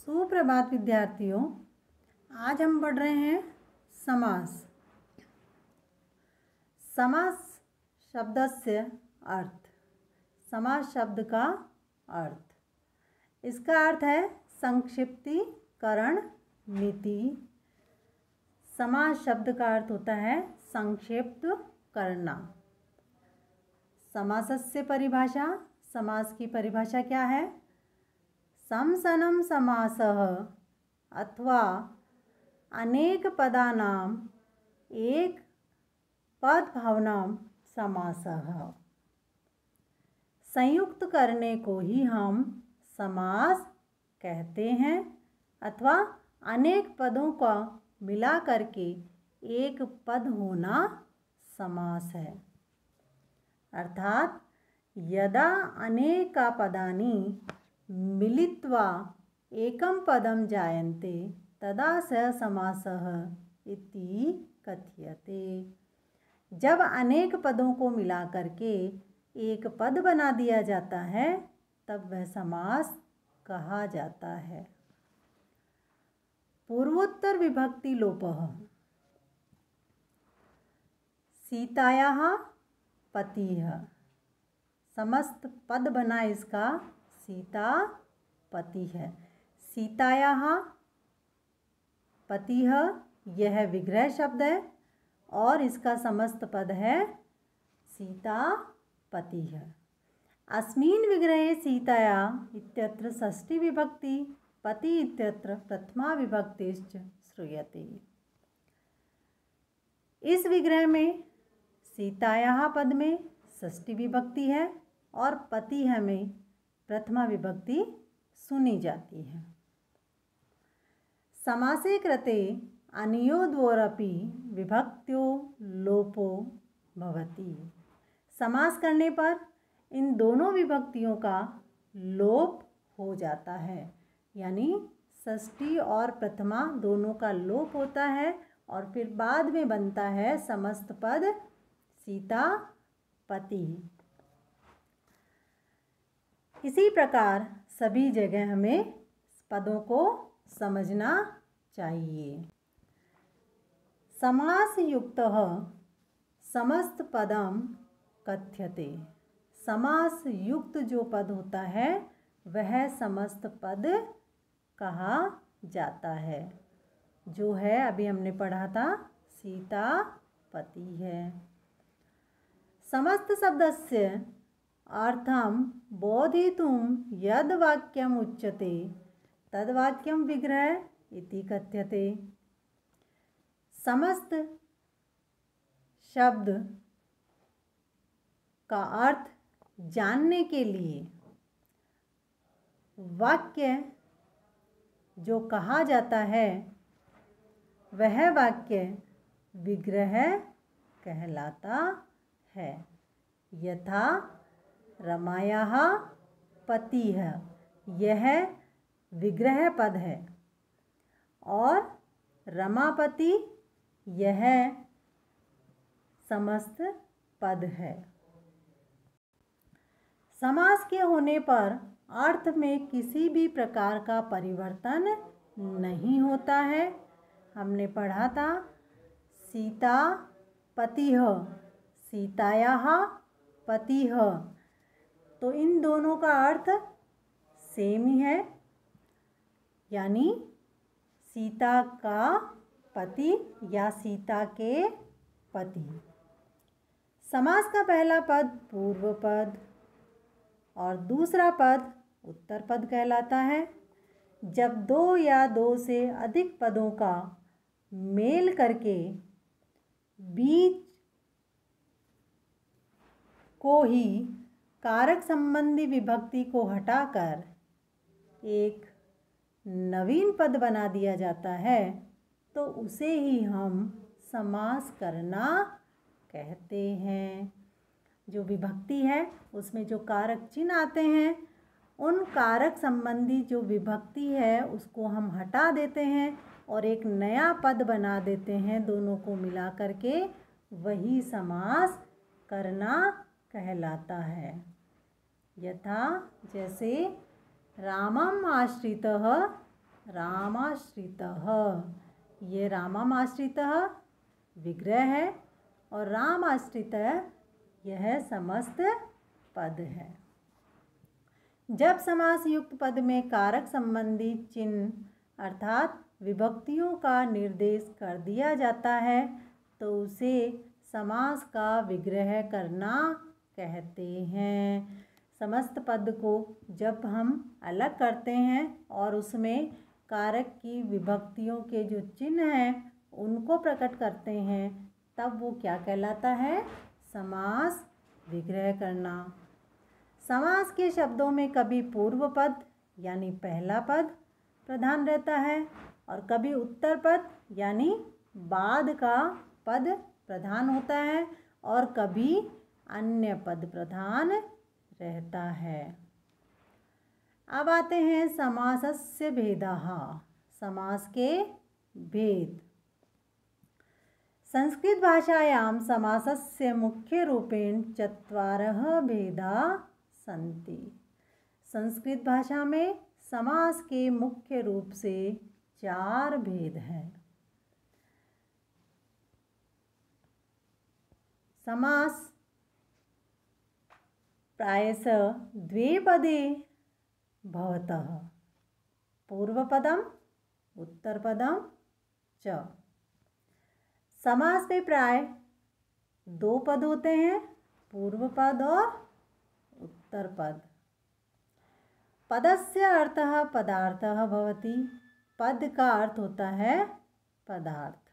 सुप्रभात विद्यार्थियों, आज हम पढ़ रहे हैं समास। समास शब्दस्य अर्थ। समास शब्द का अर्थ, इसका अर्थ है संक्षिप्तीकरण मिति। समास शब्द का अर्थ होता है संक्षिप्त करना। समासस्य परिभाषा, समास की परिभाषा क्या है? समसनं समासः अथवा अनेक पदानां एक पदभावनां समासः। संयुक्त करने को ही हम समास कहते हैं अथवा अनेक पदों का मिला करके एक पद होना समास है। अर्थात यदा अनेका पदानि मिलित्वा एकं पदं जायन्ते तदा स समासः इति कथ्यते। जब अनेक पदों को मिला करके एक पद बना दिया जाता है तब वह समास कहा जाता है। पूर्वोत्तर विभक्ति लोपः। सीतायाः पतिः, समस्त पद बना इसका सीता पति है। सीतायाः पतिः यह विग्रह शब्द है और इसका समस्त पद है सीता पतिः। अस्मिन् विग्रहे सीताया इत्यत्र षष्ठी विभक्ति, पति इत्यत्र प्रथमा विभक्तिश्च श्रूयते। इस विग्रह में सीतायाः पद में षष्ठी विभक्ति है और पतिः में प्रथमा विभक्ति सुनी जाती है। समासे कृते अनयोर्द्वयोरपि विभक्त्यो लोपो भवति। समास करने पर इन दोनों विभक्तियों का लोप हो जाता है, यानी षष्ठी और प्रथमा दोनों का लोप होता है और फिर बाद में बनता है समस्त पद सीता पति। इसी प्रकार सभी जगह हमें पदों को समझना चाहिए। समास युक्तः समस्त पदम कथ्यते। समास युक्त जो पद होता है वह समस्त पद कहा जाता है। जो है अभी हमने पढ़ा था सीता पति है। समस्त शब्दस्य अर्थं बोधयितुं यद् वाक्यम् उच्यते तद् वाक्यं विग्रह इति कथ्यते। समस्त शब्द का अर्थ जानने के लिए वाक्य जो कहा जाता है वह वाक्य विग्रह कहलाता है। यथा रमायाः पतिः, यह विग्रह पद है और रमापति यह समस्त पद है। समास के होने पर अर्थ में किसी भी प्रकार का परिवर्तन नहीं होता है। हमने पढ़ा था सीता पतिः, सीतायाः पतिः, तो इन दोनों का अर्थ सेम ही है, यानी सीता का पति या सीता के पति। समास का पहला पद पूर्व पद और दूसरा पद उत्तर पद कहलाता है। जब दो या दो से अधिक पदों का मेल करके बीच को ही कारक संबंधी विभक्ति को हटाकर एक नवीन पद बना दिया जाता है तो उसे ही हम समास करना कहते हैं। जो विभक्ति है उसमें जो कारक चिन्ह आते हैं उन कारक संबंधी जो विभक्ति है उसको हम हटा देते हैं और एक नया पद बना देते हैं। दोनों को मिला करके वही समास करना कहलाता है। यथा जैसे रामम आश्रितः रामाश्रितः। ये रामाश्रितः विग्रह है और रामाश्रितः यह समस्त पद है। जब समास युक्त पद में कारक संबंधी चिन्ह अर्थात विभक्तियों का निर्देश कर दिया जाता है तो उसे समास का विग्रह करना कहते हैं। समस्त पद को जब हम अलग करते हैं और उसमें कारक की विभक्तियों के जो चिन्ह हैं उनको प्रकट करते हैं तब वो क्या कहलाता है? समास विग्रह करना। समास के शब्दों में कभी पूर्व पद यानी पहला पद प्रधान रहता है और कभी उत्तर पद यानी बाद का पद प्रधान होता है और कभी अन्य पद प्रधान रहता है। अब आते हैं समासस्य भेदाः। समास के भेद। संस्कृत भाषायां समासस्य मुख्यरूपेण चत्वारः भेदाः सन्ति। संस्कृत भाषा में समास के मुख्य रूप से 4 भेद हैं। समास प्रायशः द्विपदे भवतः पूर्वपदम उत्तरपदम च। समास में प्राय 2 पद होते हैं, पूर्व पद और उत्तर पद। पदस्य अर्थः पदार्थः भवति। पद का अर्थ होता है पदार्थ।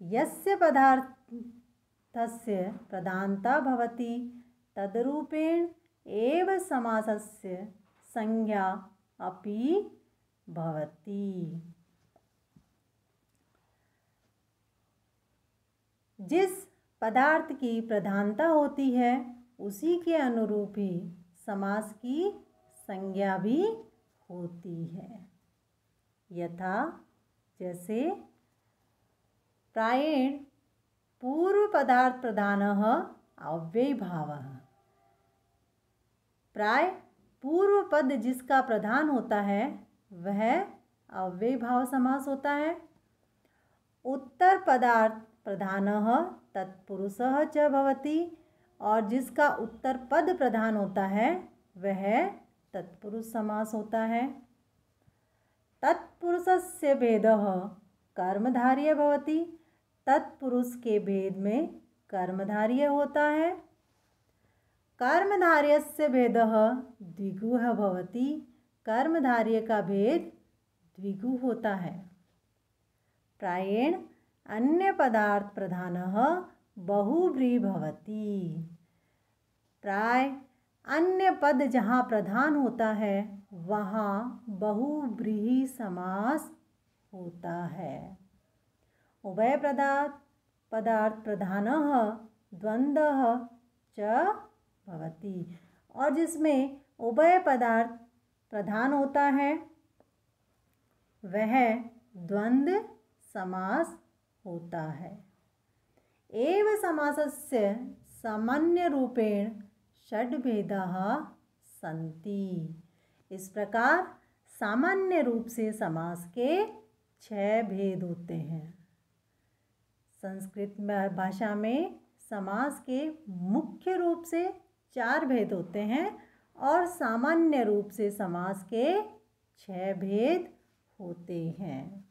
यस्य पदार्थस्य प्रधानता भवति तद्रूपेण एव समासस्य संज्ञा अपि भवति। जिस पदार्थ की प्रधानता होती है उसी के अनुरूप ही समास की संज्ञा भी होती है। यथा जैसे प्रायेण पूर्व पदार्थ प्रधानः अव्ययीभावः। प्राय पूर्व पद जिसका प्रधान होता है वह अव्ययीभाव समास होता है। उत्तर पदार्थ प्रधानः तत्पुरुषः च भवति और जिसका उत्तर पद प्रधान होता है वह तत्पुरुष समास होता है। तत्पुरुषस्य भेदः कर्मधारय भवति। तत्पुरुष के भेद में कर्मधारय होता है। कर्मधारयस्य भेदः द्विगुः भवति। कर्मधारय का भेद द्विगु होता है। प्रायेण अन्य पदार्थ प्रधानः बहुव्रीहि भवति। प्राय अन्य पद जहाँ प्रधान होता है वहाँ बहुव्रीहि समास होता है। उभय पदार्थ प्रधानः द्वन्द्वः च भवति और जिसमें उभय पदार्थ प्रधान होता है वह द्वंद्व समास होता है। एव समासस्य सामान्य रूपेण षड्भेदाः सन्ति। इस प्रकार सामान्य रूप से समास के 6 भेद होते हैं। संस्कृत भाषा में समास के मुख्य रूप से 4 भेद होते हैं और सामान्य रूप से समास के 6 भेद होते हैं।